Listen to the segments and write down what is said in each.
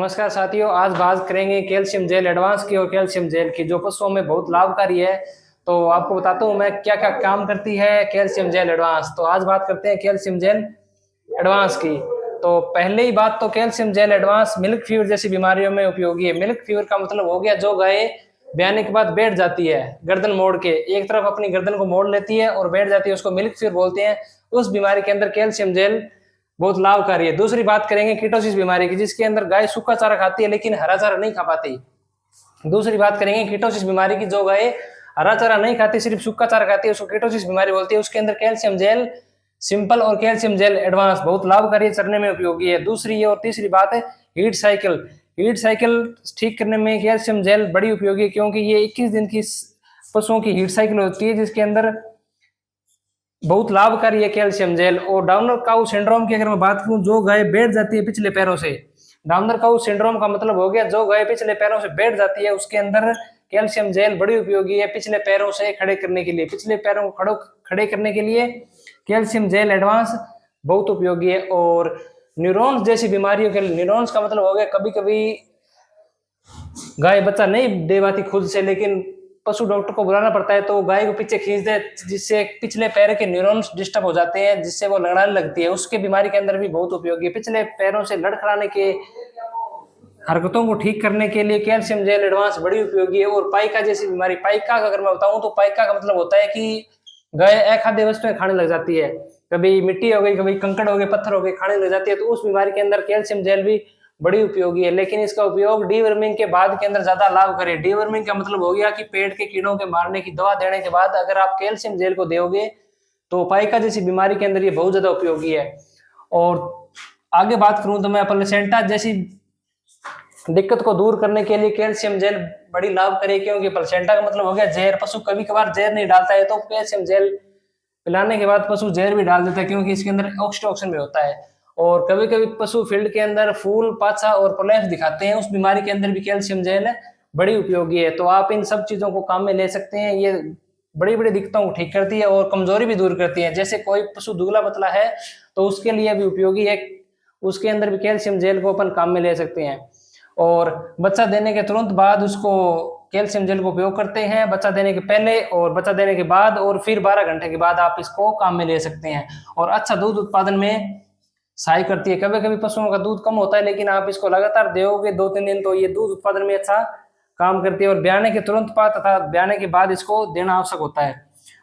नमस्कार साथियों, आज बात करेंगे कैल्शियम जेल एडवांस की और कैल्शियम जेल की जो पशुओं में बहुत लाभकारी है। तो आपको बताता हूँ मैं क्या क्या काम करती है कैल्शियम जेल एडवांस। तो आज बात करते हैं कैल्शियम जेल एडवांस की। तो पहले ही बात, तो calcium gel advance milk fever जैसी बीमारियों में उपयोगी है। मिल्क फीवर का मतलब हो गया जो गाय ब्याने के बाद बैठ जाती है, गर्दन मोड़ के एक तरफ अपनी गर्दन को मोड़ लेती है और बैठ जाती है, उसको मिल्क फीवर बोलते हैं। उस बीमारी के अंदर कैल्शियम जेल बहुत लाभकारी है। दूसरी बात करेंगे कीटोसिस बीमारी की, जिसके अंदर गाय सूखा चारा खाती है लेकिन हरा चारा नहीं खा पाती। दूसरी बात करेंगे कीटोसिस बीमारी की, जो गाय हरा चारा नहीं खाती, सिर्फ सूखा चारा खाती है, उसको कीटोसिस बीमारी बोलती है। उसके अंदर कैल्शियम जेल सिंपल और कैल्शियम जेल एडवांस बहुत लाभकारी है, चरने में उपयोगी है। दूसरी और तीसरी बात है हीट साइकिल। हीट साइकिल ठीक करने में कैल्शियम जेल बड़ी उपयोगी है, क्योंकि ये 21 दिन की पशुओं की हीट साइकिल होती है, जिसके अंदर बहुत लाभकारी है कैल्शियम जेल। और डाउनर काउ सिंड्रोम की अगर मैं बात करूं, जो गाय बैठ जाती है पिछले पैरों से, डाउनर काउ सिंड्रोम का मतलब हो गया जो गाय पिछले पैरों से बैठ जाती है, उसके अंदर कैल्शियम जेल बड़ी उपयोगी है पिछले पैरों से खड़े करने के लिए। पिछले पैरों को खड़े करने के लिए कैल्शियम जेल एडवांस बहुत उपयोगी है। और न्यूरॉन्स जैसी बीमारियों के लिए, न्यूरॉन्स का मतलब हो गया कभी कभी गाय बच्चा नहीं दे पाती खुद से, लेकिन पशु डॉक्टर को बुलाना पड़ता है, तो गाय को पीछे खींच दे, जिससे पिछले पैर के न्यूरॉन्स डिस्टर्ब हो जाते हैं, जिससे वो लड़ाने लगती है। उसके बीमारी के अंदर भी बहुत उपयोगी है। पिछले पैरों से लड़खड़ाने के हरकतों को ठीक करने के लिए कैल्शियम जेल एडवांस बड़ी उपयोगी है। और पाइका जैसी बीमारी, पाइका का अगर मैं बताऊं तो पाइका का मतलब होता है कि गाय अखाद्य वस्तुएं खाने लग जाती है, कभी मिट्टी हो गई, कभी कंकड़ हो गए, पत्थर हो गए, खाने लग जाती है। तो उस बीमारी के अंदर कैल्शियम जेल भी बड़ी उपयोगी है, लेकिन इसका उपयोग डीवर्मिंग के बाद के अंदर ज्यादा लाभ करे। डीवर्मिंग का मतलब हो गया कि पेट के कीड़ों के मारने की दवा देने के बाद अगर आप कैल्शियम जेल को दोगे तो पाइका जैसी बीमारी के अंदर ये बहुत ज्यादा उपयोगी है। और आगे बात करूं तो मैं प्लेसेंटा जैसी दिक्कत को दूर करने के लिए कैल्शियम जेल बड़ी लाभ करे, क्योंकि प्लेसेंटा का मतलब हो गया जहर। पशु कभी कभार जहर नहीं डालता है, तो कैल्शियम जेल पिलाने के बाद पशु जहर भी डाल देता है, क्योंकि इसके अंदर ऑक्सीटोसिन भी होता है। और कभी कभी पशु फील्ड के अंदर फूल, पाछा और प्रोलैप्स दिखाते हैं, उस बीमारी के अंदर भी कैल्शियम जेल बड़ी उपयोगी है। तो आप इन सब चीजों को काम में ले सकते हैं। ये बड़ी बड़ी दिक्कतों को ठीक करती है और कमजोरी भी दूर करती है। जैसे कोई पशु दुबला पतला है तो उसके लिए भी उपयोगी है, उसके अंदर भी कैल्शियम जेल को अपन काम में ले सकते हैं। और बच्चा देने के तुरंत बाद उसको कैल्शियम जेल को उपयोग करते हैं, बच्चा देने के पहले और बच्चा देने के बाद, और फिर 12 घंटे के बाद आप इसको काम में ले सकते हैं। और अच्छा दूध उत्पादन में सहाय करती है। कभी कभी पशुओं का दूध कम होता है, लेकिन आप इसको लगातार दोगे 2-3 दिन, तो ये दूध उत्पादन में अच्छा काम करती है। और ब्याने के तुरंत बाद तथा ब्याने के बाद इसको देना आवश्यक होता है।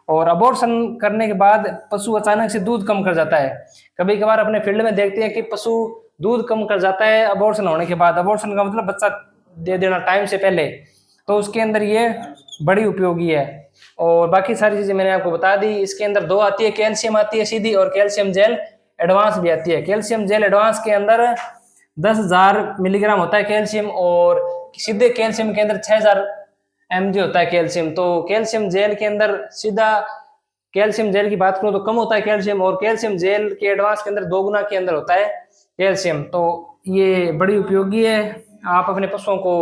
और अबॉर्शन करने के बाद पशु अचानक से दूध कम कर जाता है। कभी कभार अपने फील्ड में देखते हैं कि पशु दूध कम कर जाता है अबॉर्शन होने के बाद। अबॉर्शन का मतलब बच्चा दे देना टाइम से पहले, तो उसके अंदर ये बड़ी उपयोगी है। और बाकी सारी चीजें मैंने आपको बता दी। इसके अंदर दो आती है, कैल्शियम आती है सीधी और कैल्शियम जेल एडवांस भी आती है। कैल्शियम जेल एडवांस के अंदर 10,000 मिलीग्राम होता है कैल्शियम, और सीधे कैल्शियम के अंदर 6,000 mg होता है कैल्शियम। तो कैल्शियम जेल के अंदर सीधा कैल्शियम जेल की बात करूं तो कम होता है कैल्शियम, और कैल्शियम जेल के एडवांस के अंदर 2 गुना के अंदर होता है कैल्शियम। तो ये बड़ी उपयोगी है, आप अपने पशुओं को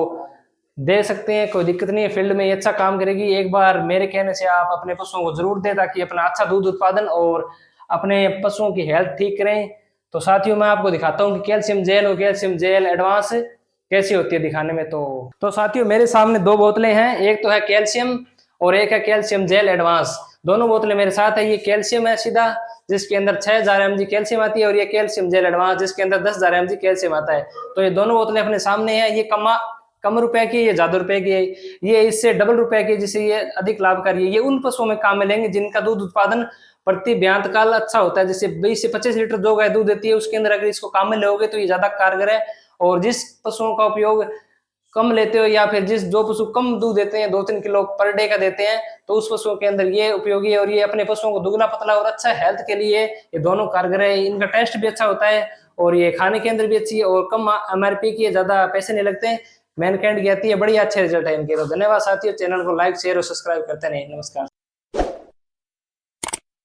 दे सकते हैं, कोई दिक्कत नहीं है। फील्ड में ये अच्छा काम करेगी। एक बार मेरे कहने से आप अपने पशुओं को जरूर दें, ताकि अपना अच्छा दूध उत्पादन और अपने पशुओं की हेल्थ ठीक करें। तो साथियों, मैं आपको दिखाता हूँ कि कैल्शियम जेल और कैल्शियम जेल एडवांस कैसी होती है दिखाने में। तो साथियों, मेरे सामने 2 बोतलें हैं, एक तो है कैल्शियम और एक है कैल्शियम जेल एडवांस। दोनों बोतलें मेरे साथ है। ये कैल्शियम है सीधा, जिसके अंदर 6,000 mg कैल्शियम आती है, और ये कैल्शियम जेल एडवांस जिसके अंदर 10,000 mg कैल्शियम आता है। तो ये दोनों बोतलें अपने सामने हैं। ये कम रुपए की, ये ज्यादा रुपए की है। ये इससे डबल रुपए की, जिससे ये अधिक लाभकारी है। ये उन पशुओं में काम में लेंगे जिनका दूध उत्पादन प्रति ब्यांत काल अच्छा होता है। जैसे 20 से 25 लीटर जो गाय दूध देती है, उसके अंदर अगर इसको काम में लोगे तो ये ज्यादा कारगर है। और जिस पशुओं का उपयोग कम लेते हो, या फिर जो पशु कम दूध देते हैं, 2-3 किलो पर डे का देते हैं, तो उस पशुओं के अंदर ये उपयोगी है। और ये अपने पशुओं को दुबला पतला और अच्छा हेल्थ के लिए ये दोनों कारगर है। इनका टेस्ट भी अच्छा होता है, और ये खाने के अंदर भी अच्छी है, और कम MRP की है, ज्यादा पैसे नहीं लगते, मैनकाइंड की आती है, बड़ी अच्छे रिजल्ट है इनके। तो धन्यवाद साथियों, चैनल को लाइक, शेयर और सब्सक्राइब करते रहिए। नमस्कार।